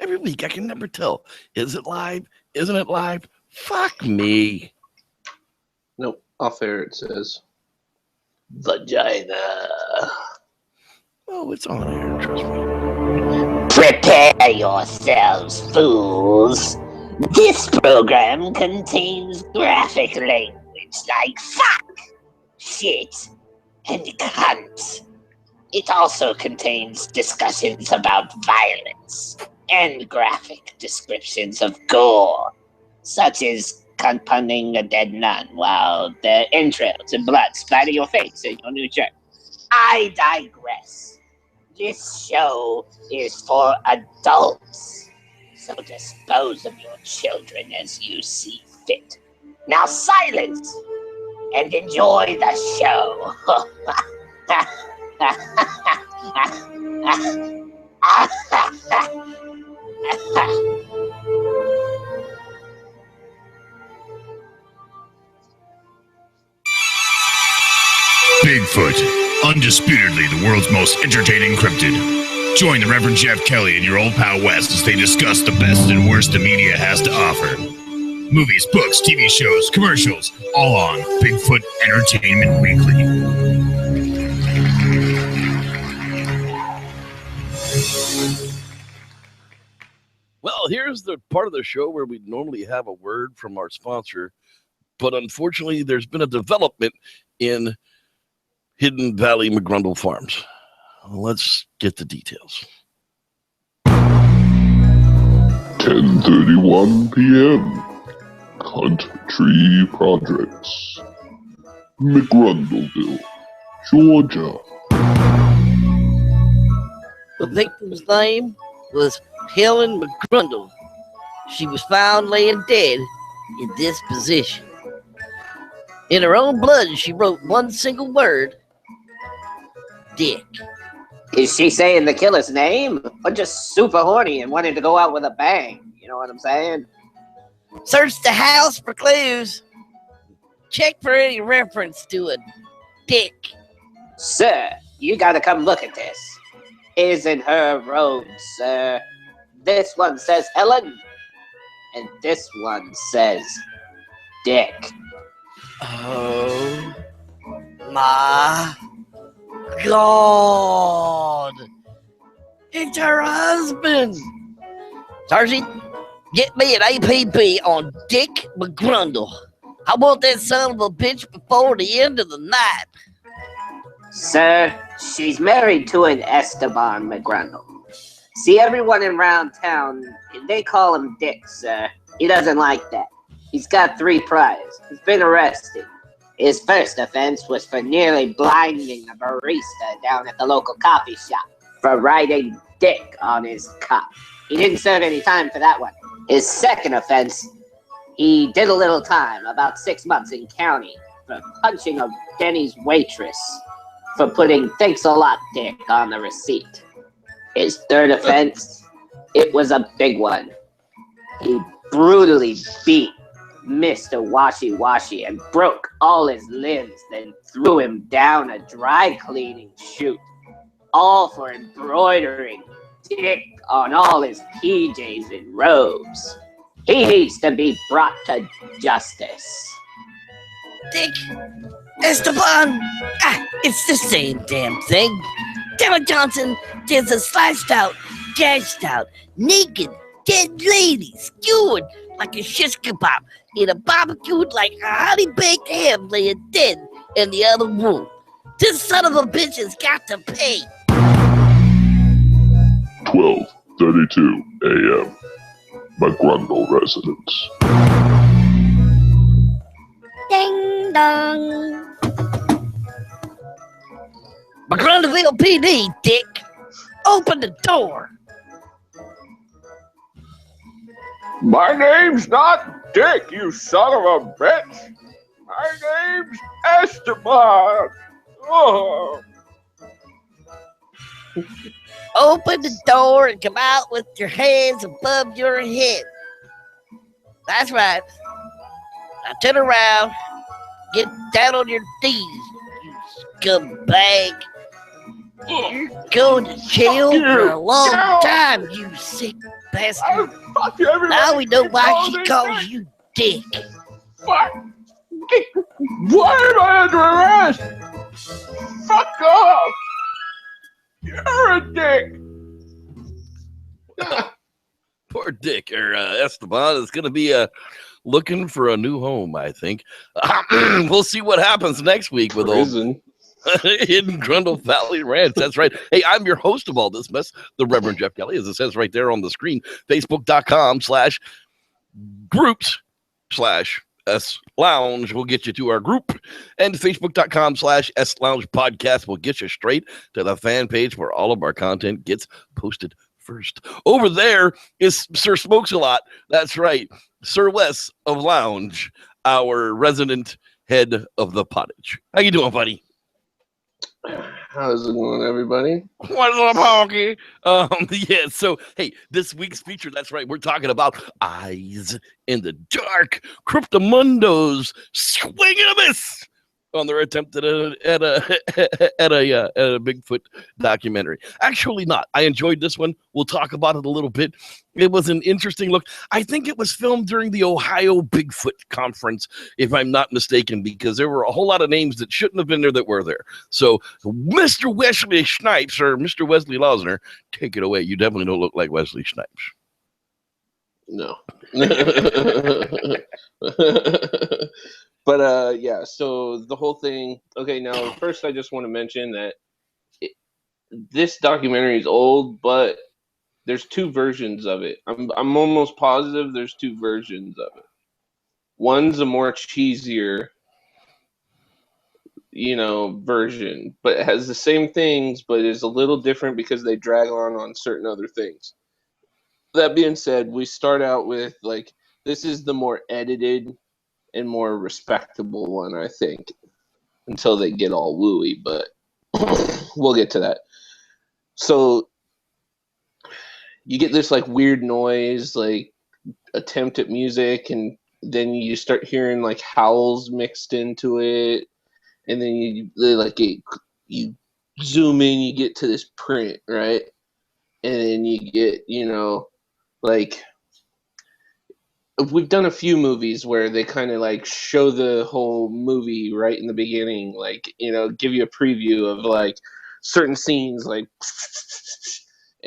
Every week I can never tell. Is it live? Isn't it live? Fuck me. Nope. Off air it says vagina. Oh, it's on air, trust me. Prepare yourselves, fools. This program contains graphic language like fuck, shit, and cunt. It also contains discussions about violence and graphic descriptions of gore, such as cunt punning a dead nun while the entrails and blood splatter your face in your new shirt. I digress. This show is for adults, so dispose of your children as you see fit. Now silence and enjoy the show. Bigfoot, undisputedly the world's most entertaining cryptid. Join the Reverend Jeff Kelly and your old pal Wes as they discuss the best and worst the media has to offer. Movies, books, TV shows, commercials, all on Bigfoot Entertainment Weekly. Well, here's the part of the show where we normally have a word from our sponsor, but unfortunately there's been a development in Hidden Valley McGrundle Farms. Let's get the details. 10:31 p.m. Country Projects, McGrundleville, Georgia. The victim's name was Helen McGrundle. She was found laying dead in this position. In her own blood, she wrote one single word: dick. Is she saying the killer's name? Or just super horny and wanted to go out with a bang? You know what I'm saying? Search the house for clues. Check for any reference to a dick. Sir, you gotta come look at this. Isn't her robe, sir? This one says Helen, and this one says Dick. Oh my God! It's her husband! Sergeant, get me an APB on Dick McGrundle. I want that son of a bitch before the end of the night. Sir, she's married to an Esteban McGrundle. See, everyone around town, they call him Dick, sir. He doesn't like that. He's got 3 priors. He's been arrested. His first offense was for nearly blinding a barista down at the local coffee shop for writing Dick on his cup. He didn't serve any time for that one. His second offense, he did a little time, about 6 months in county, for punching a Denny's waitress for putting "thanks a lot, Dick" on the receipt. His third offense, it was a big one. He brutally beat Mr. Washy Washy and broke all his limbs, then threw him down a dry cleaning chute, all for embroidering Dick on all his PJs and robes. He needs to be brought to justice. Dick, Esteban, it's the same damn thing. Damn it, Johnson, there's a sliced out, gashed out, naked, dead lady skewered like a shish kebab in a barbecued like a honey baked ham laying dead in the other room. This son of a bitch has got to pay. 12:32 a.m. McGrundle residence. Ding dong. McGrundleville PD, Dick. Open the door. My name's not Dick, you son of a bitch. My name's Esteban. Oh. Open the door and come out with your hands above your head. That's right. Now turn around. Get down on your knees, you scumbag. You're going to jail for a long time, you sick bastard. Fuck you, everybody. Now we know why Oh, she this calls guy. you Dick. Fuck. Why am I under arrest? Fuck off. You're a dick. Poor Dick or Esteban is going to be looking for a new home, I think. We'll see what happens next week with old Prison. Hidden Grundle Valley Ranch. That's right. Hey, I'm your host of all this mess, the Reverend Jeff Kelly, as it says right there on the screen. Facebook.com/groups/S Lounge will get you to our group, and Facebook.com/S Lounge Podcast will get you straight to the fan page where all of our content gets posted first. Over there is Sir Smokes a Lot. That's right, Sir Wes of Lounge, our resident head of the pottage. How you doing, buddy? How's it going, everybody? What's up, Honky? Yeah, so, hey, this week's feature, that's right, we're talking about Eyes in the Dark, Cryptomundos, Swing and a Miss on their attempt at a Bigfoot documentary. Actually not. I enjoyed this one. We'll talk about it a little bit. It was an interesting look. I think it was filmed during the Ohio Bigfoot Conference, if I'm not mistaken, because there were a whole lot of names that shouldn't have been there that were there. So, Mr. Wesley Snipes, or Mr. Wesley Lausner, take it away. You definitely don't look like Wesley Snipes. No. But yeah, so the whole thing. Okay, now first I just want to mention that this documentary is old, but there's two versions of it. I'm almost positive there's two versions of it. One's a more cheesier, version, but it has the same things, but is a little different because they drag on certain other things. That being said, we start out with this is the more edited and more respectable one, I think, until they get all wooey, but we'll get to that. So you get this weird noise, attempt at music, and then you start hearing howls mixed into it, and then you zoom in, you get to this print, right? And then you get, we've done a few movies where they kind of show the whole movie right in the beginning, give you a preview of certain scenes, and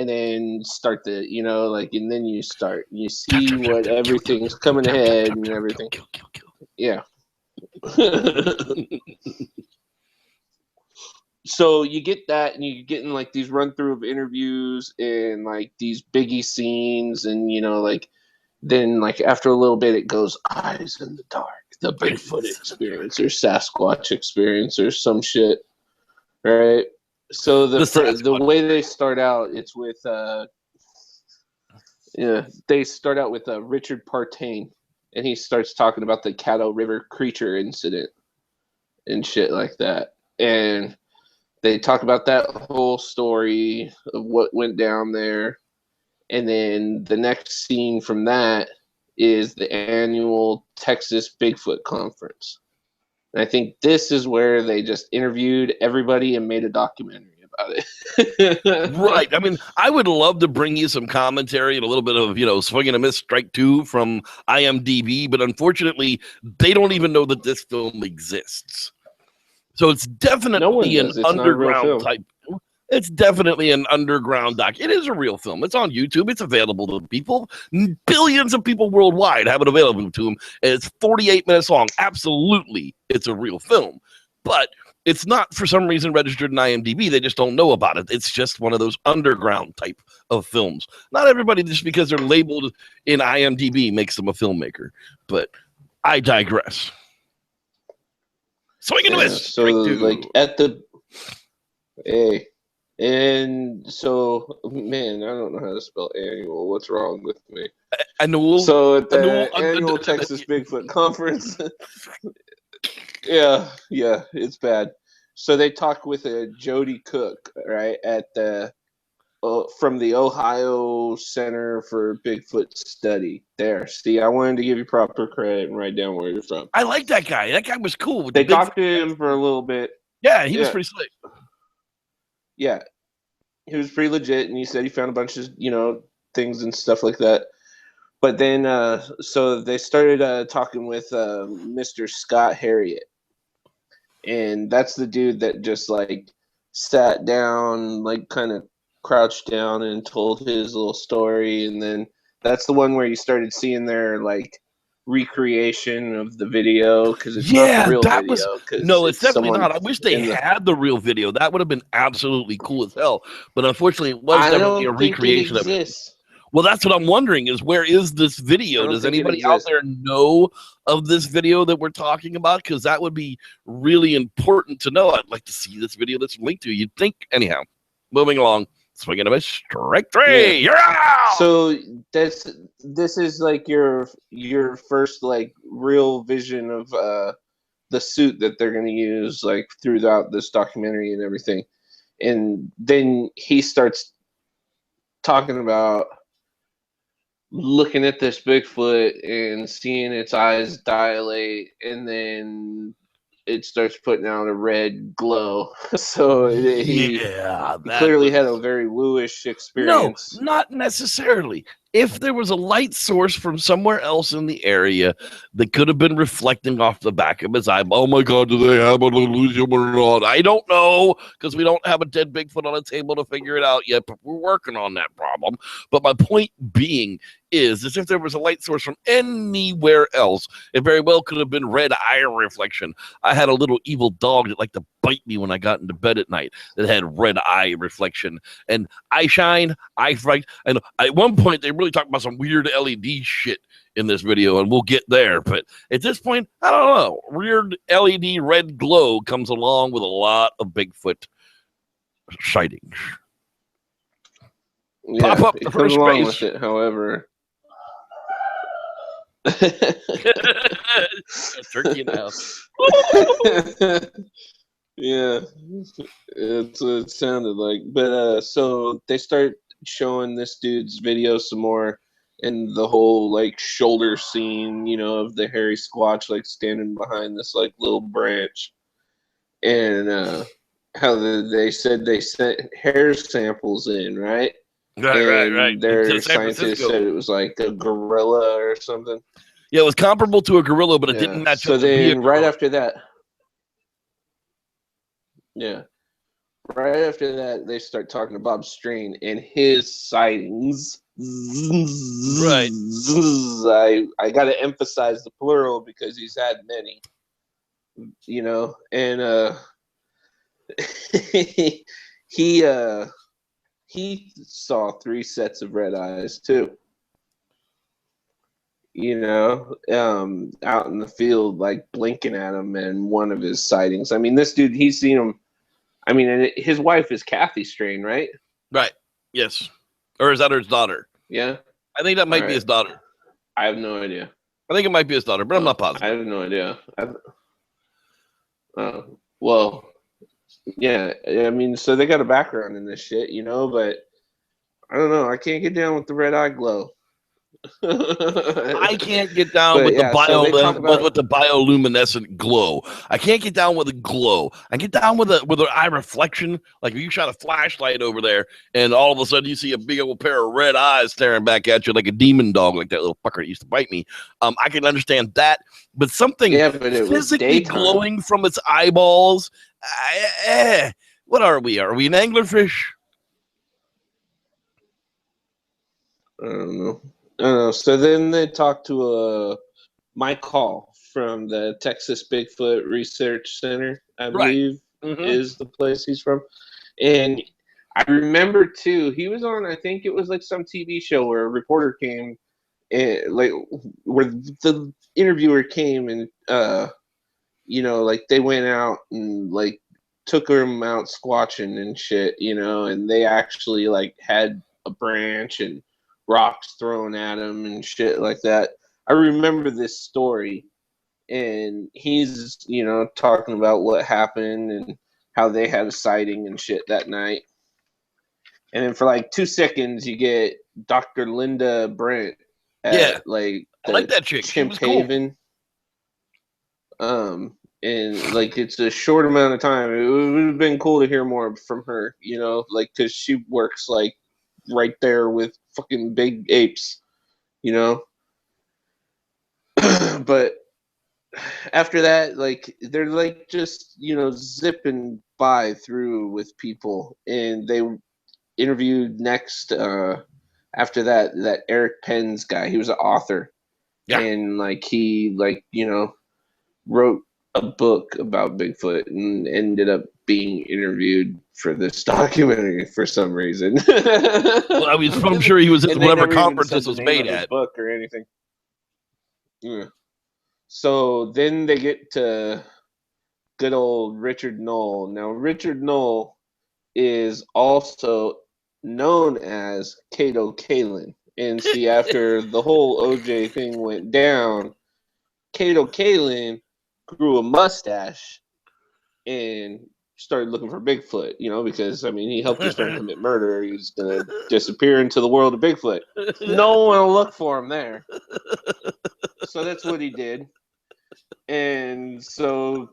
then start the, and then you see what everything's coming ahead and everything. Yeah. So you get that, and you get in these run through of interviews and these biggie scenes, and then after a little bit it goes Eyes in the Dark, the Bigfoot experience or Sasquatch experience or some shit, right? So the way they start out, it's with they start out with Richard Partain, and he starts talking about the Caddo River creature incident and shit like that, and they talk about that whole story of what went down there. And then the next scene from that is the annual Texas Bigfoot Conference. And I think this is where they just interviewed everybody and made a documentary about it. Right. I mean, I would love to bring you some commentary and a little bit of, Swing and a Miss Strike 2 from IMDb, but unfortunately, they don't even know that this film exists. So it's definitely an underground type. It's definitely an underground doc. It is a real film. It's on YouTube. It's available to people. Billions of people worldwide have it available to them. It's 48 minutes long. Absolutely, it's a real film. But it's not, for some reason, registered in IMDb. They just don't know about it. It's just one of those underground type of films. Not everybody, just because they're labeled in IMDb, makes them a filmmaker. But I digress. Swing and a miss. So, and so, man, I don't know how to spell annual. What's wrong with me? Annual. So at the annual Texas Bigfoot Conference, yeah, it's bad. So they talk with Jody Cook, right, at the from the Ohio Center for Bigfoot Study. There, see, I wanted to give you proper credit and write down where you're from. I like that guy. That guy was cool. They talked to him for a little bit. Yeah, he was pretty slick. Yeah, he was pretty legit, and he said he found a bunch of, things and stuff like that. But then, so they started talking with Mr. Scott Harriet, and that's the dude that just like sat down, like kind of crouched down and told his little story, and then that's the one where you started seeing their like recreation of the video because it's not the real video. No, it's definitely someone not. I wish they had the real video. That would have been absolutely cool as hell. But unfortunately, it was I definitely a don't think it recreation of it. exists. Well, that's what I'm wondering is where is this I video? don't Does think it anybody out exists. there know of this video that we're talking about? Because that would be really important to know. I'd like to see this video that's linked to. You'd think. Anyhow, moving along. Swinging a miss. Strike three. Yeah. You're out. So this is like your first like real vision of the suit that they're going to use like throughout this documentary and everything. And then he starts talking about looking at this Bigfoot and seeing its eyes dilate, and then it starts putting out a red glow. So he clearly had a very wooish experience. No, not necessarily. If there was a light source from somewhere else in the area that could have been reflecting off the back of his eye, oh my God, do they have an illusion or not? I don't know, because we don't have a dead Bigfoot on a table to figure it out yet, but we're working on that problem. But my point being is if there was a light source from anywhere else, it very well could have been red eye reflection. I had a little evil dog that liked to bite me when I got into bed at night that had red eye reflection and eye shine, eye fright. And at one point, they really talked about some weird LED shit in this video, and we'll get there. But at this point, I don't know. Weird LED red glow comes along with a lot of Bigfoot sightings. Yeah, Pop up it the comes first along base. with it, however. Turkey in the house. Yeah, it's what it sounded like. But so they start showing this dude's video some more, and the whole like shoulder scene, you know, of the hairy Squatch like standing behind this like little branch, and how they said they sent hair samples in, right? Right. Their To San scientists Francisco. said it was like a gorilla or something. Yeah, it was comparable to a gorilla, but it didn't match So up to be a then, right gorilla. after that, right after that, they start talking to Bob Strain and his sightings. Right. I got to emphasize the plural because he's had many, you know, and he saw 3 sets of red eyes too. You know, out in the field, like blinking at him, and one of his sightings. I mean, this dude, he's seen him. I mean, and his wife is Kathy Strain, right? Right. Yes. Or is that his daughter? Yeah. I think that might All be right. his daughter. I have no idea. I think it might be his daughter, but I'm not I positive. have no idea. Well, yeah. I mean, so they got a background in this shit, you know, but I don't know. I can't get down with the red eye glow. I can't get down But with yeah, so they talk about- with the bioluminescent glow. I can't get down with a glow. I get down with an eye reflection. Like if you shot a flashlight over there, and all of a sudden you see a big old pair of red eyes staring back at you like a demon dog, like that little fucker that used to bite me. I can understand that, but something but it was physically daytime. glowing from its eyeballs. What are we? Are we an anglerfish? I don't know. So then they talked to Mike Hall from the Texas Bigfoot Research Center, I believe is the place he's from. And I remember too, he was on, I think it was like some TV show where a reporter came, and like where the interviewer came and you know, like they went out and like took him out squatching and shit, you know, and they actually like had a branch and rocks thrown at him and shit like that. I remember this story, and he's, you know, talking about what happened and how they had a sighting and shit that night. And then for like 2 seconds, you get Dr. Linda Brent at like I like that chick. She Chimp was cool. Haven. And like it's a short amount of time. It would have been cool to hear more from her, you know, like because she works like right there with fucking big apes, you know. But after that, like they're like just zipping by through with people, and they interviewed next after that Eric Penn's guy. He was an author, and like he wrote a book about Bigfoot and ended up being interviewed for this documentary for some reason. Well, I'm sure he was at And they whatever never even conference said this the was name made of his at. book or anything. Yeah. So then they get to good old Richard Knoll. Now, Richard Knoll is also known as Kato Kalin. And see, after the whole OJ thing went down, Kato Kalin grew a mustache and started looking for Bigfoot, because, I mean, he helped his friend commit murder. He's going to disappear into the world of Bigfoot. No one will look for him there. So that's what he did. And so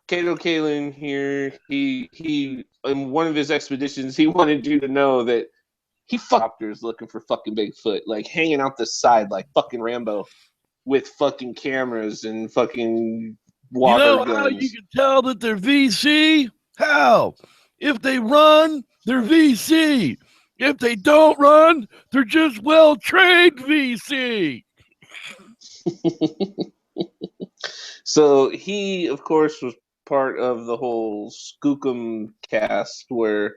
Kato Kalin here, he in one of his expeditions, he wanted you to know that he fuckers looking for fucking Bigfoot, like hanging out the side like fucking Rambo with fucking cameras and fucking water How guns. you can tell that they're VC? How? If they run, they're VC. If they don't run, they're just well-trained VC. So he, of course, was part of the whole Skookum cast where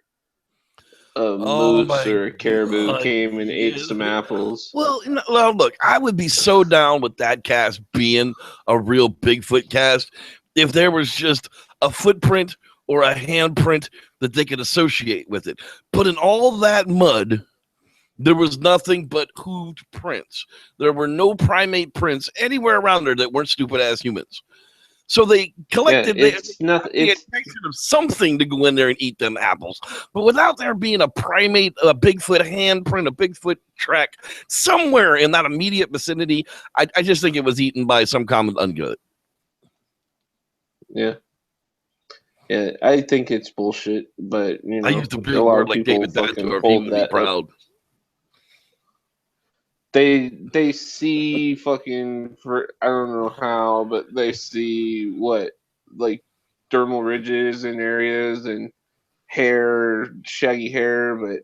a moose or a caribou came and ate some apples. Well, look, I would be so down with that cast being a real Bigfoot cast if there was just a footprint or a handprint that they could associate with it. But in all that mud, there was nothing but hooved prints. There were no primate prints anywhere around there that weren't stupid-ass humans. So they collected the attention of something to go in there and eat them apples. But without there being a primate, a Bigfoot handprint, a Bigfoot track somewhere in that immediate vicinity, I just think it was eaten by some common ungood. Yeah. Yeah, I think it's bullshit, but I used to be a lot of like people David fucking Datcher, hold he would that be proud. They see fucking I don't know how, but they see like dermal ridges in areas and hair, shaggy hair, but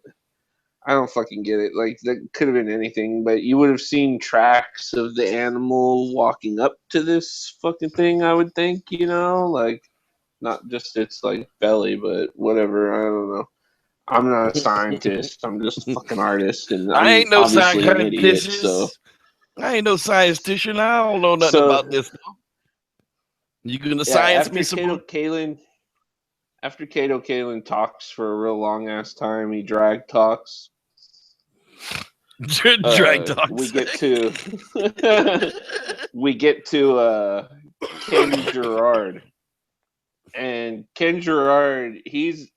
I don't fucking get it. Like that could have been anything, but you would have seen tracks of the animal walking up to this fucking thing, I would think, like not just its like belly, but whatever, I don't know. I'm not a scientist. I'm just a fucking artist, and I ain't no obviously an idiot. So I ain't no scientician. I don't know nothing about this. You gonna science me some more? After Kato Kalin talks for a real long ass time, he drag talks. Drag talks. We get to Ken Gerard, and Ken Gerard, he's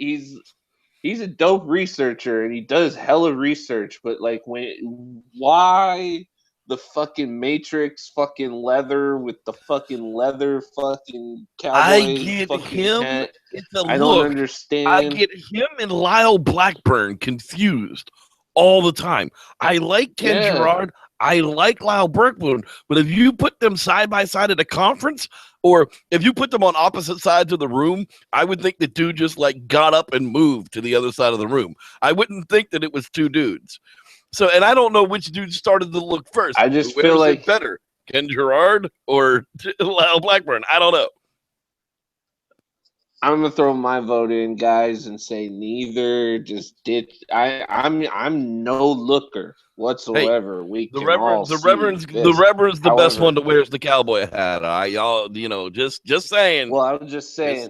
a dope researcher, and he does hella research, but like why the fucking Matrix fucking leather with the fucking leather fucking cowboy I get fucking him. hat? It's a I don't understand. I get him and Lyle Blackburn confused all the time. I like Ken Gerard. I like Lyle Blackburn, but if you put them side by side at a conference, or if you put them on opposite sides of the room, I would think the dude just like got up and moved to the other side of the room. I wouldn't think that it was two dudes. So, and I don't know which dude started to look first. I just feel like better, Ken Gerard or Lyle Blackburn. I don't know. I'm gonna throw my vote in, guys, and say neither. Just ditch. I'm no looker whatsoever. Hey, the Reverend's the best one to wear is the cowboy hat. Y'all, just saying. Well, I was just saying.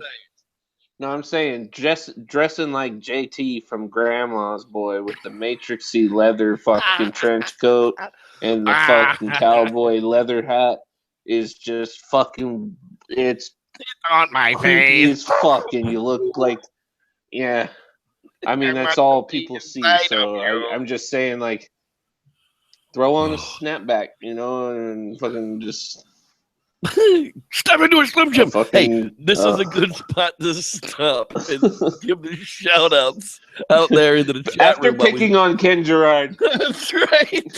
No, I'm saying dressing like JT from Grandma's Boy with the matrixy leather fucking trench coat and the fucking cowboy leather hat is just fucking. It's on my face. It's fucking. You look like, yeah. I mean, that's all people see. So I'm just saying, like, throw on a snapback, and fucking just Step into a Slim Jim. Hey, Fucking, this is a good spot to stop and give the shout outs out there into the chat after room. while we- picking on Ken Gerard. That's right.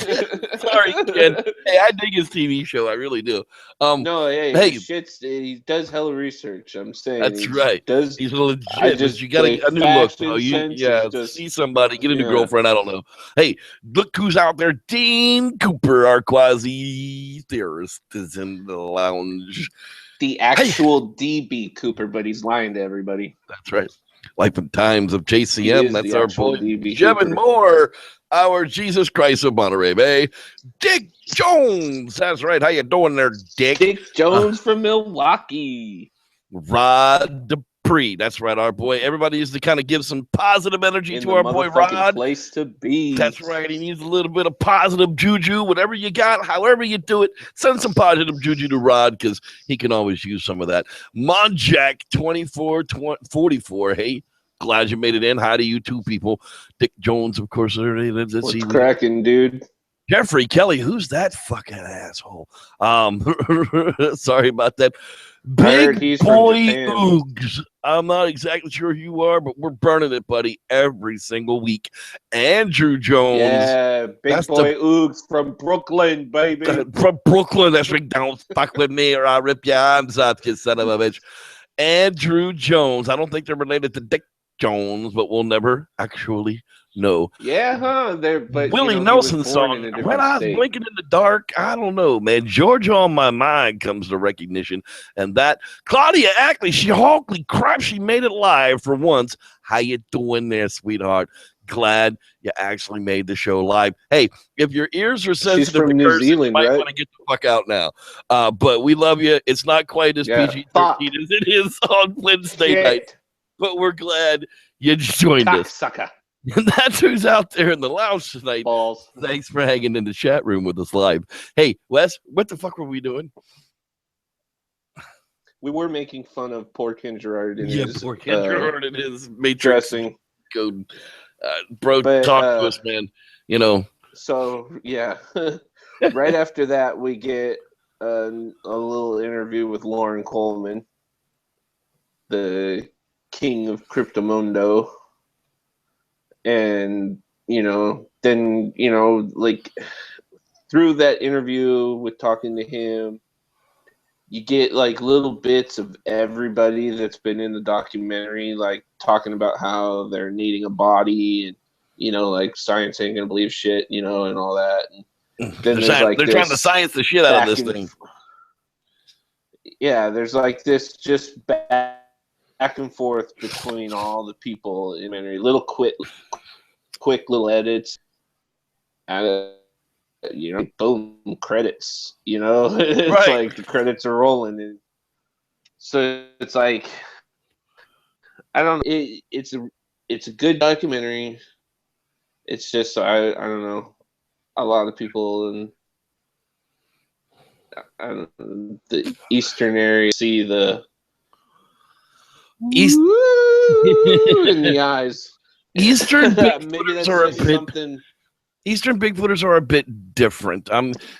Sorry, Ken. Hey, I dig his TV show. I really do. No, hey, Hey. he does hella research. I'm saying That's he right. Does He's legit. I But just you got to like get a new look. fashion Though. sense Yeah, is just see somebody, get a new yeah. girlfriend. I don't know. Hey, look who's out there. Dean Cooper, our quasi theorist, is in the lounge. the actual DB Cooper, but he's lying to everybody. That's right. Life and Times of He JCM. is That's the our actual boy, DB Jevin Cooper. Moore, our Jesus Christ of Monterey Bay. Dick Jones. That's right. How you doing there, Dick? Dick Jones from Milwaukee. Rod Dupree. That's right, our boy. Everybody needs to kind of give some positive energy In to the our boy motherfucking Rod. place to be. That's right. He needs a little bit of positive juju. Whatever you got, however you do it, send some positive juju to Rod because he can always use some of that. Monjack 2444. Hey, glad you made it in. Hi to you two people. Dick Jones, of course. Let's What's see. cracking, dude? Jeffrey Kelly, who's that fucking asshole? Sorry about that. heard Big he's from boy Japan. Oogs. I'm not exactly sure who you are, but we're burning it, buddy, every single week. Andrew Jones. Yeah, big That's boy Oogs from Brooklyn, baby. From Brooklyn. That's right. Don't fuck with me or I'll rip your arms off, you son of a bitch. Andrew Jones. I don't think they're related to Dick Jones, but we'll never actually know. Yeah, huh? But Willie he was Nelson born song, in a When different I Was state. Blinking in the Dark. I don't know, man. Georgia on My Mind comes to recognition. And that Claudia Ackley, holy crap, she made it live for once. How you doing there, sweetheart? Glad you actually made the show live. Hey, if your ears are sensitive from to New cursing, Zealand, you might right? want to get the fuck out now. But we love you. It's not quite as Yeah, PG-13 fuck. as it is on Wednesday night. Shit, But we're glad you joined us. cocksucker. And that's who's out there in the lounge tonight. Balls. Thanks for hanging in the chat room with us live. Hey, Wes, what the fuck were we doing? We were making fun of poor Ken Gerard and his Poor Ken Gerard and his Matrix dressing. code. Bro, But, talk to us, man. You know, So yeah, right after that we get a little interview with Lauren Coleman, the king of Cryptomundo, and then like through that interview with talking to him, you get like little bits of everybody that's been in the documentary, like talking about how they're needing a body and like science ain't gonna believe shit, and all that. And then they're trying to science the shit out of this thing. Yeah, there's like this just back and forth between all the people in the documentary. Little quick little edits, and boom, credits. It's Right. like the credits are rolling, and so it's like I don't know. It's a good documentary. It's just I don't know. A lot of people in the eastern area see the East in the eyes. Eastern Maybe Bigfooters that's are a just bit something. Eastern Bigfooters are a bit different.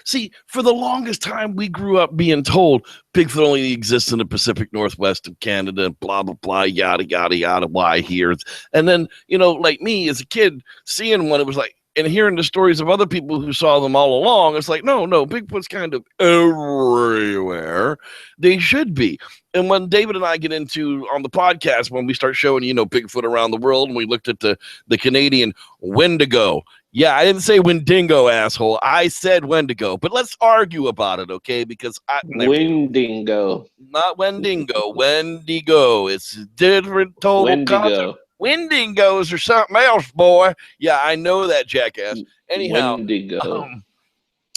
See, for the longest time, we grew up being told Bigfoot only exists in the Pacific Northwest of Canada, blah, blah, blah, yada, yada, yada, why here? And then, like me as a kid, seeing one, it was like, and hearing the stories of other people who saw them all along, it's like, no, Bigfoot's kind of everywhere. They should be. And when David and I get into on the podcast, when we start showing, Bigfoot around the world, and we looked at the Canadian Wendigo. Yeah, I didn't say Wendigo, asshole. I said Wendigo. But let's argue about it, okay? Because Wendigo. Not Wendigo. Wendigo. It's a different total concept. Wendigo. Wendigos or something else, boy. Yeah, I know that, jackass. Anyhow, Wendigo.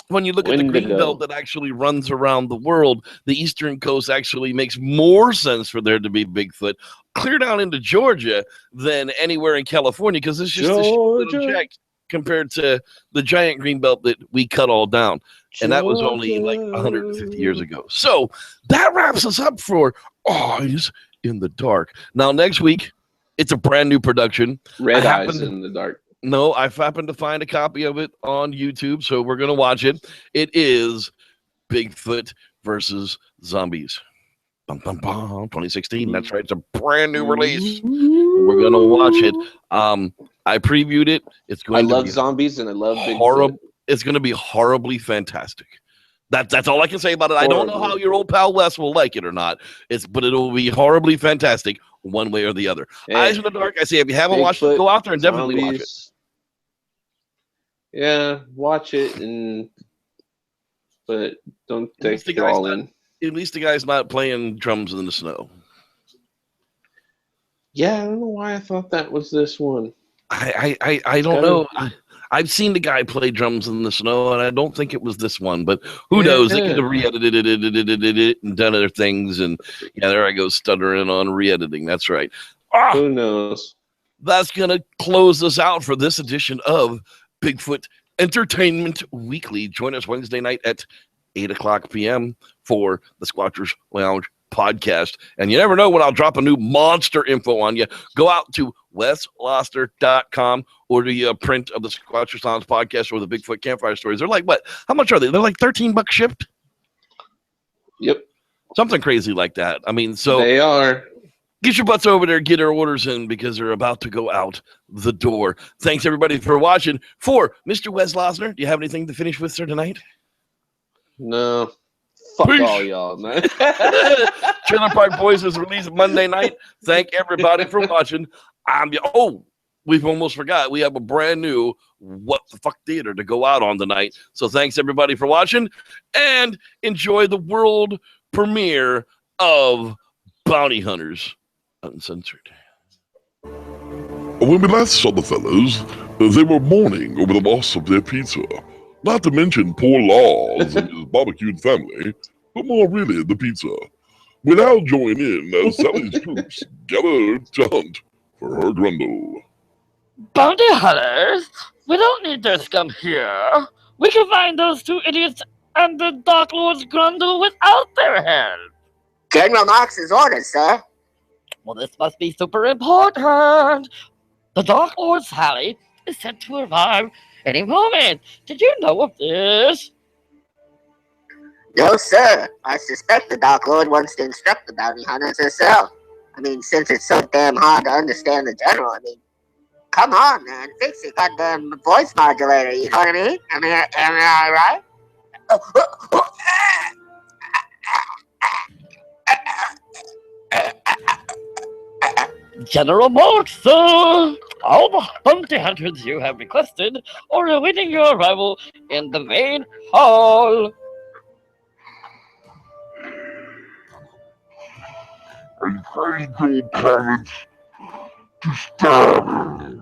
when you look at the green Wendigo. belt that actually runs around the world, the eastern coast actually makes more sense for there to be Bigfoot clear down into Georgia than anywhere in California, because it's just a little jack compared to the giant green belt that we cut all down. And that was only like 150 years ago. So that wraps us up for Eyes in the Dark. Now, next week, it's a brand new production. Red Eyes in the Dark. No, I've happened to find a copy of it on YouTube, so we're going to watch it. It is Bigfoot versus Zombies. 2016. That's right. It's a brand new release. We're gonna watch it. I previewed it. It's going to love be zombies and I love horrible. Bigfoot. It's going to be horribly fantastic. That's all I can say about it. I don't know how your old pal Wes will like it or not. But it'll be horribly fantastic one way or the other. Eyes in the Dark. I say if you haven't watched it, go out there and definitely watch it. Yeah, watch it, but don't take it all in. At least the guy's not playing drums in the snow. Yeah, I don't know why I thought that was this one. I don't know. I've seen the guy play drums in the snow, and I don't think it was this one. But who knows? They could have re-edited it and done other things. And yeah, there I go stuttering on re-editing. That's right. Who knows? That's going to close us out for this edition of Bigfoot Entertainment Weekly. Join us Wednesday night at 8:00 p.m. for the Squatchers Lounge podcast. And you never know when I'll drop a new monster info on you. Go out to wesloster.com, order you a print of the Squatchers Lounge podcast or the Bigfoot Campfire Stories. They're like, what? How much are they? They're like $13 shipped? Yep. Something crazy like that. I mean, so they are. Get your butts over there, get our orders in because they're about to go out the door. Thanks, everybody, for watching. For Mr. Wes Losner, do you have anything to finish with, sir, tonight? No. Fuck Peace. All y'all, man. Trailer Park Boys is released Monday night. Thank everybody for watching. We've almost forgot. We have a brand new What the Fuck Theater to go out on tonight. So thanks, everybody, for watching. And enjoy the world premiere of Bounty Hunters Uncensored. When we last saw the fellas, they were mourning over the loss of their pizza. Not to mention poor Laws and his barbecued family, but more really the pizza. We now join in as Sally's troops gather to hunt for her Grundle. Bounty hunters? We don't need their scum here. We can find those two idiots and the Dark Lord's Grundle without their help. General Marx's orders, sir. Well, this must be super important. The Dark Lord Sally is set to arrive any moment. Did you know of this? No, sir. I suspect the Dark Lord wants to instruct the bounty hunters herself. I mean, since it's so damn hard to understand the general, come on, man. Fix your goddamn voice modulator, you know what I mean? Am I right? General Marx, sir! All the bounty hunters you have requested are awaiting your arrival in the main hall. I find your talents to stand.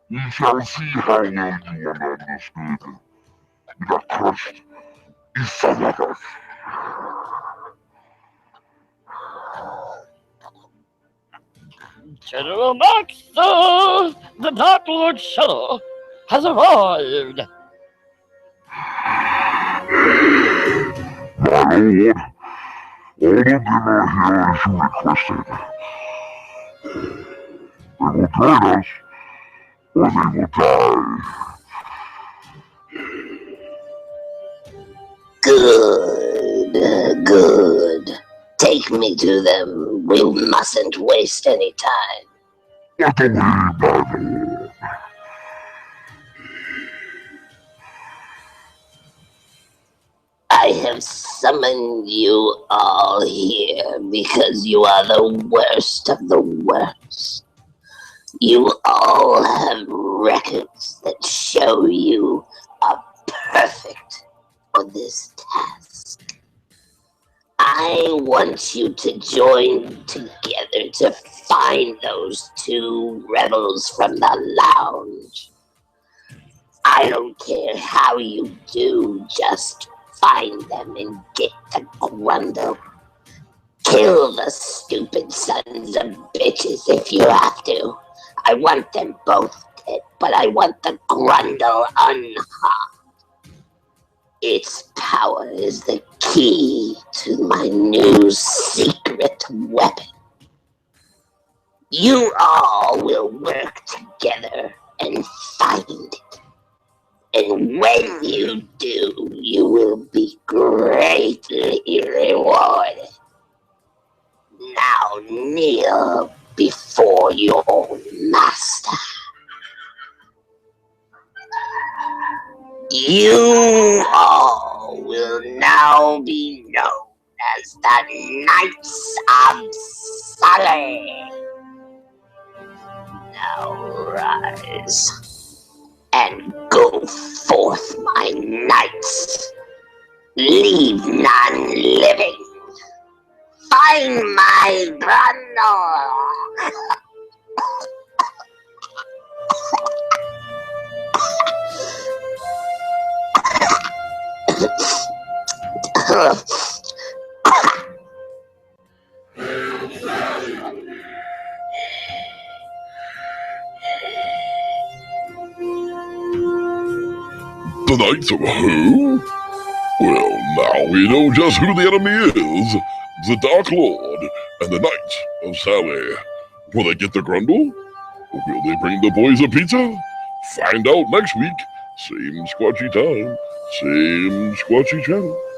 We shall see how well you are understood. The crust is forever. General Marx, sir! The Dark Lord shuttle has arrived. My lord, all of them are here as you requested. They will join us, or they will die. Good. Take me to them. We mustn't waste any time. What away, my lord. I have summoned you all here because you are the worst of the worst. You all have records that show you are perfect for this task. I want you to join together to find those two rebels from the lounge. I don't care how you do, just find them and get the Grundle. Kill the stupid sons of bitches if you have to. I want them both dead, but I want the Grundle unharmed. Its power is the key to my new secret weapon. You all will work together and find it. And when you do, you will be greatly rewarded. Now kneel before your master. You all will now be known as the Knights of Sully. Now rise and go forth, my knights. Leave none living. Find my brother. The Knights of who? Well, now we know just who the enemy is. The Dark Lord and the Knights of Sally. Will they get the Grundle? Will they bring the boys a pizza? Find out next week. Same Squatchy time, same Squatchy channel.